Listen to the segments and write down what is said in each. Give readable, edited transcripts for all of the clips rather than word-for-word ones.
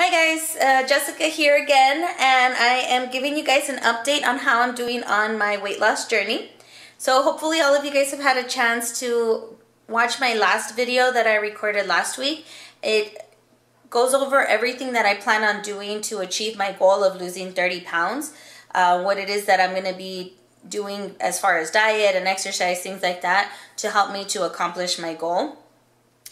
Hi guys, Jessica here again, and I am giving you guys an update on how I'm doing on my weight loss journey. So hopefully all of you guys have had a chance to watch my last video that I recorded last week. It goes over everything that I plan on doing to achieve my goal of losing 30 pounds, what it is that I'm going to be doing as far as diet and exercise, things like that, to help me to accomplish my goal.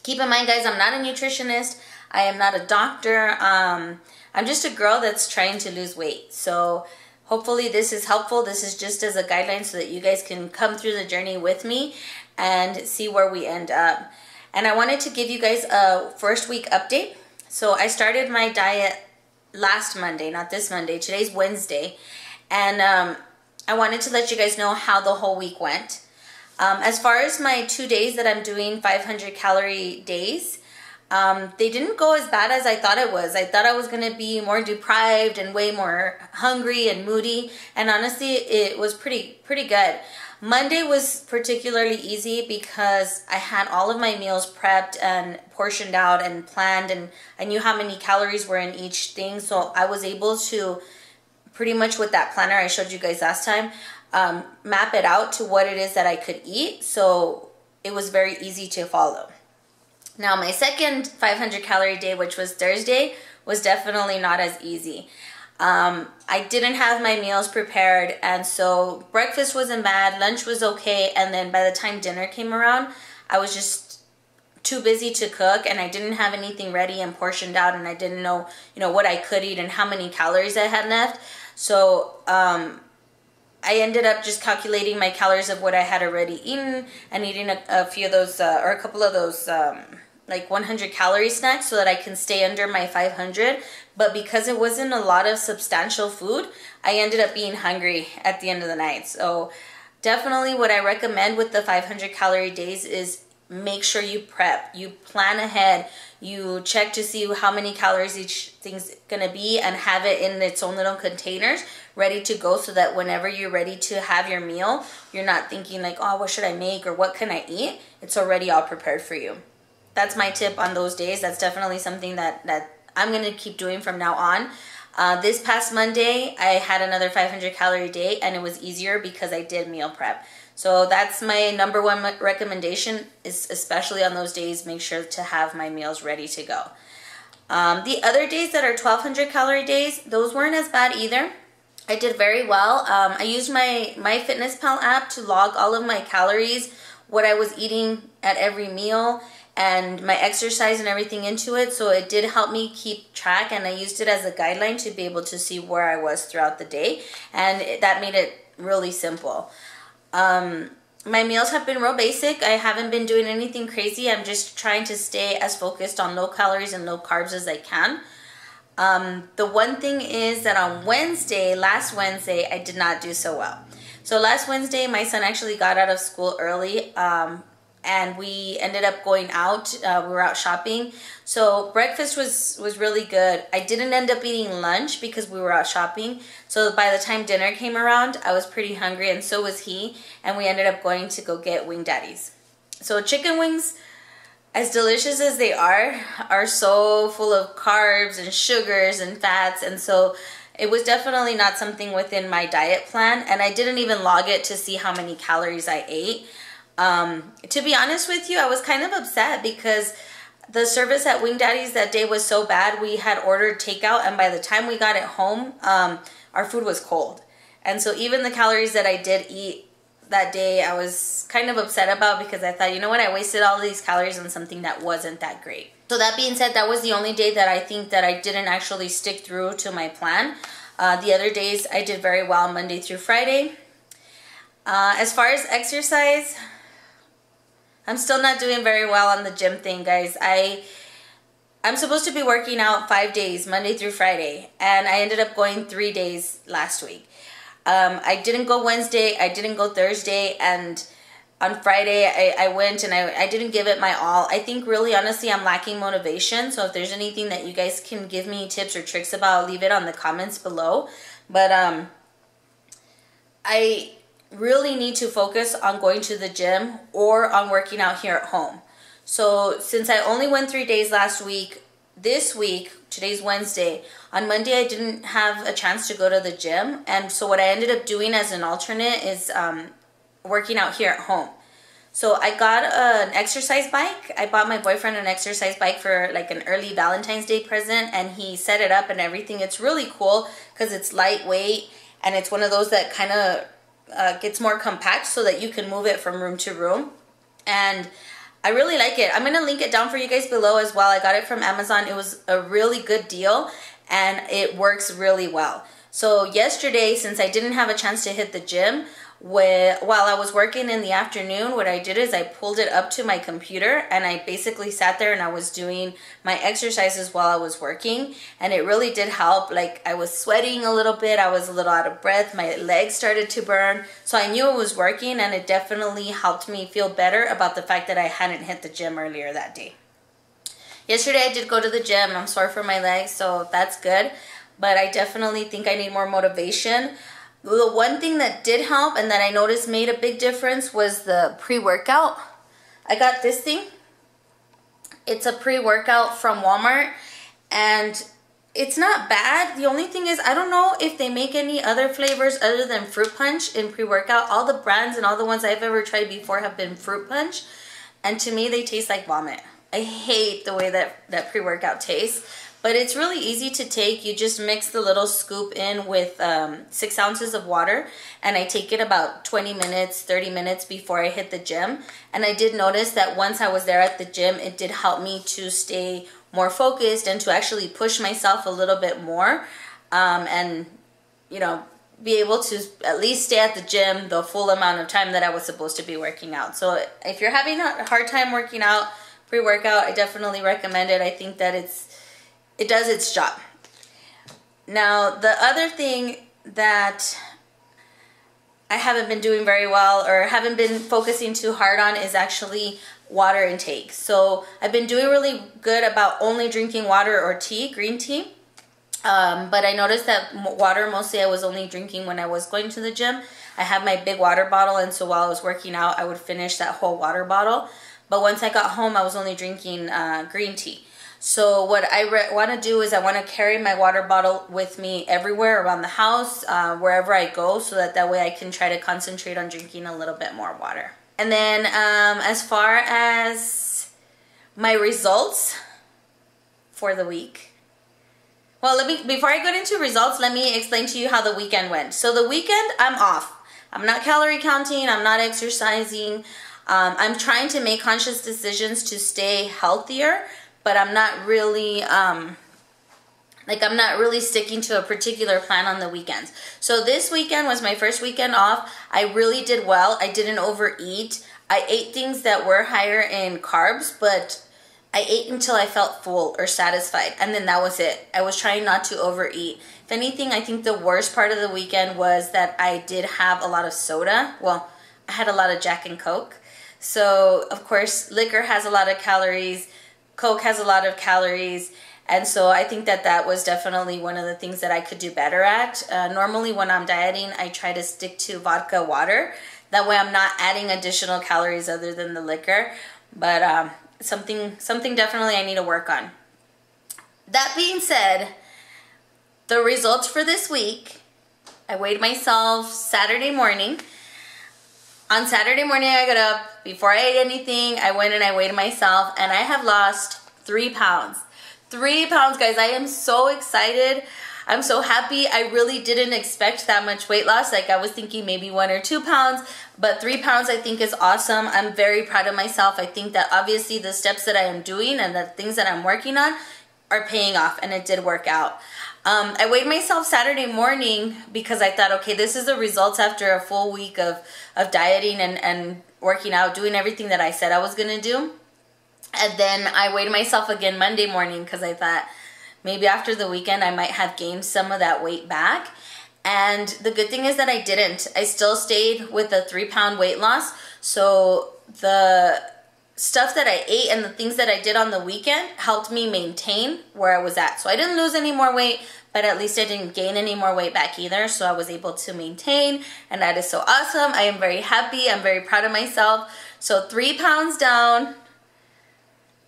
Keep in mind, guys, I'm not a nutritionist. I am not a doctor. I'm just a girl that's trying to lose weight. So hopefully this is helpful. This is just as a guideline so that you guys can come through the journey with me and see where we end up. And I wanted to give you guys a first week update. So I started my diet last Monday, not this Monday. Today's Wednesday. And I wanted to let you guys know how the whole week went. As far as my 2 days that I'm doing 500 calorie days, they didn't go as bad as I thought it was. I thought I was going to be more deprived and way more hungry and moody. And honestly, it was pretty good. Monday was particularly easy because I had all of my meals prepped and portioned out and planned, and I knew how many calories were in each thing. So I was able to pretty much with that planner I showed you guys last time, map it out to what it is that I could eat. So it was very easy to follow. Now my second 500 calorie day, which was Thursday, was definitely not as easy. I didn't have my meals prepared, and so breakfast wasn't bad, lunch was okay, and then by the time dinner came around, I was just too busy to cook, and I didn't have anything ready and portioned out, and I didn't know, what I could eat and how many calories I had left. So I ended up just calculating my calories of what I had already eaten and eating a few of those, or a couple of those, like 100 calorie snacks so that I can stay under my 500. But because it wasn't a lot of substantial food, I ended up being hungry at the end of the night. So definitely what I recommend with the 500 calorie days is make sure you prep, you plan ahead, you check to see how many calories each thing's gonna be and have it in its own little containers ready to go, so that whenever you're ready to have your meal, you're not thinking like, oh, what should I make or what can I eat? It's already all prepared for you. That's my tip on those days. That's definitely something that I'm gonna keep doing from now on. This past Monday, I had another 500 calorie day, and it was easier because I did meal prep. So that's my number one recommendation, is especially on those days, make sure to have my meals ready to go. The other days that are 1200 calorie days, those weren't as bad either. I did very well. I used my MyFitnessPal app to log all of my calories, what I was eating at every meal, and my exercise and everything into it. So it did help me keep track, and I used it as a guideline to be able to see where I was throughout the day, and that made it really simple. My meals have been real basic. I haven't been doing anything crazy. I'm just trying to stay as focused on low calories and low carbs as I can. The one thing is that on last Wednesday, I did not do so well. So last Wednesday, my son actually got out of school early, and we ended up going out. We were out shopping. So breakfast was really good. I didn't end up eating lunch because we were out shopping. So by the time dinner came around, I was pretty hungry, and so was he. And we ended up going to go get Wing Daddies. So chicken wings, as delicious as they are so full of carbs and sugars and fats. And so it was definitely not something within my diet plan. And I didn't even log it to see how many calories I ate. To be honest with you, I was kind of upset because the service at Wing Daddies that day was so bad. We had ordered takeout, and by the time we got it home, our food was cold. And so even the calories that I did eat that day, I was kind of upset about, because I thought, you know what, I wasted all these calories on something that wasn't that great. So that being said, that was the only day that I think that I didn't actually stick through to my plan. The other days I did very well, Monday through Friday. As far as exercise, I'm still not doing very well on the gym thing, guys. I'm supposed to be working out 5 days, Monday through Friday, and I ended up going 3 days last week. I didn't go Wednesday, I didn't go Thursday, and on Friday I went, and I didn't give it my all. I think really honestly I'm lacking motivation, so if there's anything that you guys can give me tips or tricks about, leave it on the comments below. But I really need to focus on going to the gym or on working out here at home. So since I only went 3 days last week, this week, today's Wednesday, on Monday I didn't have a chance to go to the gym, and so what I ended up doing as an alternate is working out here at home. So I got an exercise bike. I bought my boyfriend an exercise bike for like an early Valentine's Day present, and he set it up and everything. It's really cool because it's lightweight, and it's one of those that kind of gets more compact so that you can move it from room to room. And I really like it. I'm going to link it down for you guys below as well. I got it from Amazon. It was a really good deal, and it works really well. So yesterday, since I didn't have a chance to hit the gym, while I was working in the afternoon, what I did is I pulled it up to my computer, and I basically sat there and I was doing my exercises while I was working, and it really did help. Like, I was sweating a little bit, I was a little out of breath, my legs started to burn, so I knew it was working, and it definitely helped me feel better about the fact that I hadn't hit the gym earlier that day. Yesterday I did go to the gym. I'm sore for my legs, so that's good, but I definitely think I need more motivation. The one thing that did help and that I noticed made a big difference was the pre-workout. I got this thing. It's a pre-workout from Walmart, and it's not bad. The only thing is, I don't know if they make any other flavors other than fruit punch in pre-workout. All the brands and all the ones I've ever tried before have been fruit punch, and to me they taste like vomit. I hate the way that pre-workout tastes. But it's really easy to take. You just mix the little scoop in with 6 ounces of water, and I take it about 20 minutes, 30 minutes before I hit the gym. And I did notice that once I was there at the gym, it did help me to stay more focused and to actually push myself a little bit more, and, you know, be able to at least stay at the gym the full amount of time that I was supposed to be working out. So if you're having a hard time working out, pre-workout, I definitely recommend it. I think that it does its job. Now, the other thing that I haven't been doing very well, or haven't been focusing too hard on, is actually water intake. So I've been doing really good about only drinking water or tea, green tea. But I noticed that water, mostly I was only drinking when I was going to the gym. I have my big water bottle, and so while I was working out, I would finish that whole water bottle. But once I got home, I was only drinking green tea. So what I want to do is I want to carry my water bottle with me everywhere around the house, wherever I go, so that way I can try to concentrate on drinking a little bit more water. And then as far as my results for the week, well, before I go into results, let me explain to you how the weekend went. So the weekend, I'm off. I'm not calorie counting, I'm not exercising. I'm trying to make conscious decisions to stay healthier, but I'm not really I'm not really sticking to a particular plan on the weekends. So this weekend was my first weekend off. I really did well. I didn't overeat. I ate things that were higher in carbs, but I ate until I felt full or satisfied, and then that was it. I was trying not to overeat. If anything, I think the worst part of the weekend was that I did have a lot of soda. Well, I had a lot of Jack and Coke. So, of course, liquor has a lot of calories. Coke has a lot of calories, and so I think that was definitely one of the things that I could do better at. Normally when I'm dieting, I try to stick to vodka water. That way I'm not adding additional calories other than the liquor, but something definitely I need to work on. That being said, the results for this week, I weighed myself Saturday morning. On Saturday morning, I got up. Before I ate anything, I went and I weighed myself, and I have lost 3 pounds. 3 pounds, guys. I am so excited. I'm so happy. I really didn't expect that much weight loss. Like, I was thinking maybe 1 or 2 pounds, but 3 pounds I think is awesome. I'm very proud of myself. I think that obviously the steps that I am doing and the things that I'm working on are paying off, and it did work out. I weighed myself Saturday morning because I thought, okay, this is the results after a full week of dieting and working out, doing everything that I said I was going to do. And then I weighed myself again Monday morning because I thought maybe after the weekend I might have gained some of that weight back. And the good thing is that I didn't. I still stayed with a 3-pound weight loss. So the stuff that I ate and the things that I did on the weekend helped me maintain where I was at. So I didn't lose any more weight, but at least I didn't gain any more weight back either. So I was able to maintain, and that is so awesome. I am very happy. I'm very proud of myself. So 3 pounds down,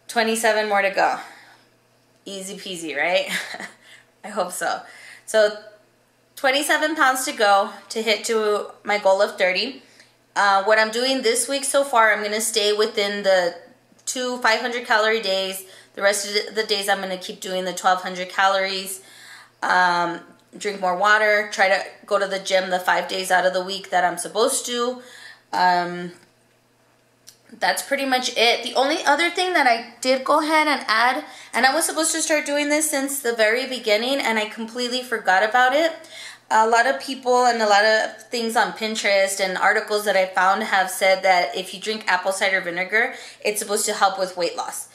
27 more to go. Easy peasy, right? I hope so. So 27 pounds to go to hit to my goal of 30. What I'm doing this week so far, I'm going to stay within the 2 500 calorie days. The rest of the days I'm going to keep doing the 1200 calories. Drink more water. Try to go to the gym the 5 days out of the week that I'm supposed to. That's pretty much it. The only other thing that I did go ahead and add, and I was supposed to start doing this since the very beginning and I completely forgot about it. A lot of people and a lot of things on Pinterest and articles that I found have said that if you drink apple cider vinegar, it's supposed to help with weight loss.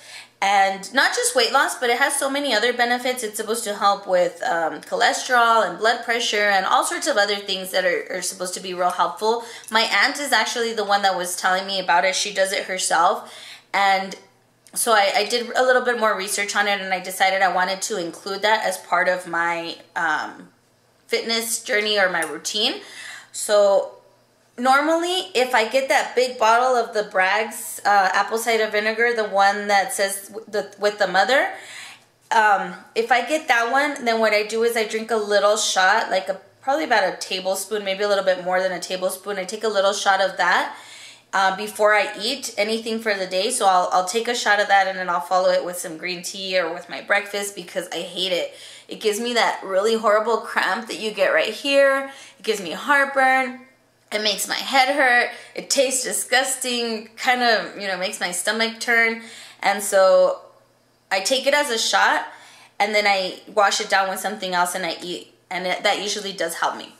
And not just weight loss, but it has so many other benefits. It's supposed to help with cholesterol and blood pressure and all sorts of other things that are supposed to be real helpful. My aunt is actually the one that was telling me about it. She does it herself. And so I did a little bit more research on it, and I decided I wanted to include that as part of my fitness journey or my routine. So normally, if I get that big bottle of the Bragg's apple cider vinegar, the one that says with the mother, if I get that one, then what I do is I drink a little shot, like probably about a tablespoon, maybe a little bit more than a tablespoon. I take a little shot of that before I eat anything for the day. So I'll take a shot of that, and then I'll follow it with some green tea or with my breakfast, because I hate it. It gives me that really horrible cramp that you get right here. It gives me heartburn. It makes my head hurt. It tastes disgusting, kind of, makes my stomach turn. And so I take it as a shot, and then I wash it down with something else and I eat. And that usually does help me.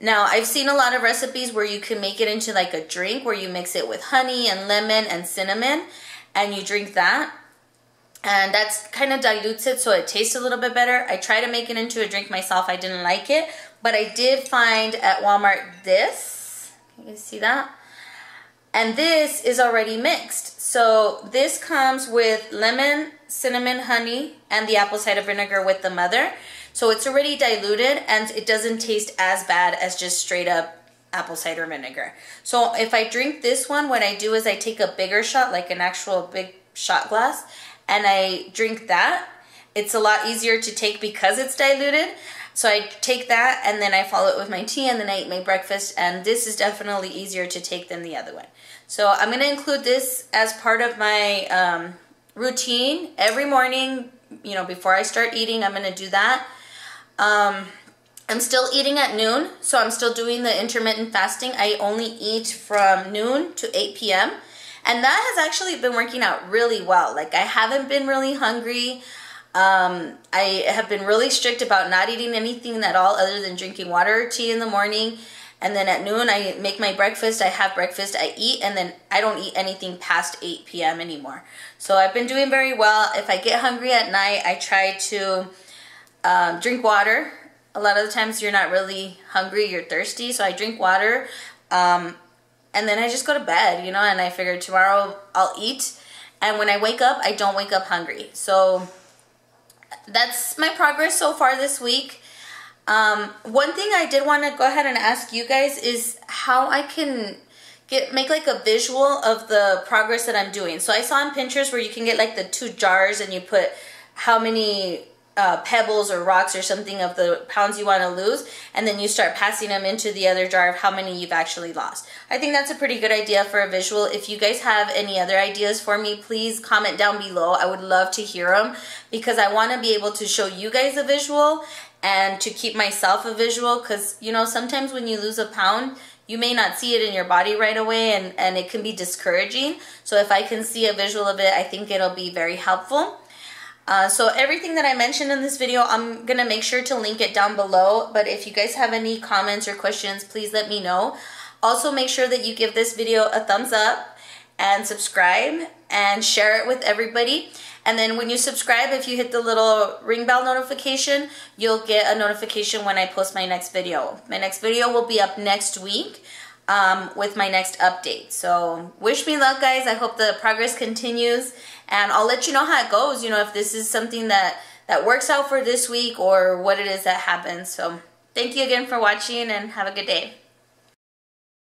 Now, I've seen a lot of recipes where you can make it into like a drink where you mix it with honey and lemon and cinnamon, and you drink that. And that's kind of dilutes it so it tastes a little bit better. I tried to make it into a drink myself. I didn't like it. But I did find at Walmart this. You can see that? And this is already mixed. So this comes with lemon, cinnamon, honey, and the apple cider vinegar with the mother. So it's already diluted, and it doesn't taste as bad as just straight up apple cider vinegar. So if I drink this one, what I do is I take a bigger shot, like an actual big shot glass, and I drink that. It's a lot easier to take because it's diluted. So I take that, and then I follow it with my tea, and then I eat my breakfast, and this is definitely easier to take than the other one. So I'm going to include this as part of my routine every morning. Before I start eating, I'm going to do that. I'm still eating at noon, so I'm still doing the intermittent fasting. I only eat from noon to 8 p.m. And that has actually been working out really well. Like, I haven't been really hungry. I have been really strict about not eating anything at all other than drinking water or tea in the morning. And then at noon, I make my breakfast, I have breakfast, I eat, and then I don't eat anything past 8 p.m. anymore. So I've been doing very well. If I get hungry at night, I try to drink water. A lot of the times you're not really hungry, you're thirsty, so I drink water. And then I just go to bed, and I figure tomorrow I'll eat. And when I wake up, I don't wake up hungry. So that's my progress so far this week. One thing I did want to go ahead and ask you guys is how I can make like a visual of the progress that I'm doing. So I saw on Pinterest where you can get like the 2 jars, and you put how many pebbles or rocks or something of the pounds you want to lose, and then you start passing them into the other jar of how many you've actually lost. I think that's a pretty good idea for a visual. If you guys have any other ideas for me, please comment down below. I would love to hear them, because I want to be able to show you guys a visual and to keep myself a visual, because sometimes when you lose a pound, you may not see it in your body right away, and it can be discouraging. So if I can see a visual of it, I think it'll be very helpful. So everything that I mentioned in this video, I'm going to make sure to link it down below. But if you guys have any comments or questions, please let me know. Also, make sure that you give this video a thumbs up and subscribe and share it with everybody. And then when you subscribe, if you hit the little ring bell notification, you'll get a notification when I post my next video. My next video will be up next week with my next update. So wish me luck, guys. I hope the progress continues. And I'll let you know how it goes, if this is something that works out for this week or what it is that happens. So thank you again for watching, and have a good day.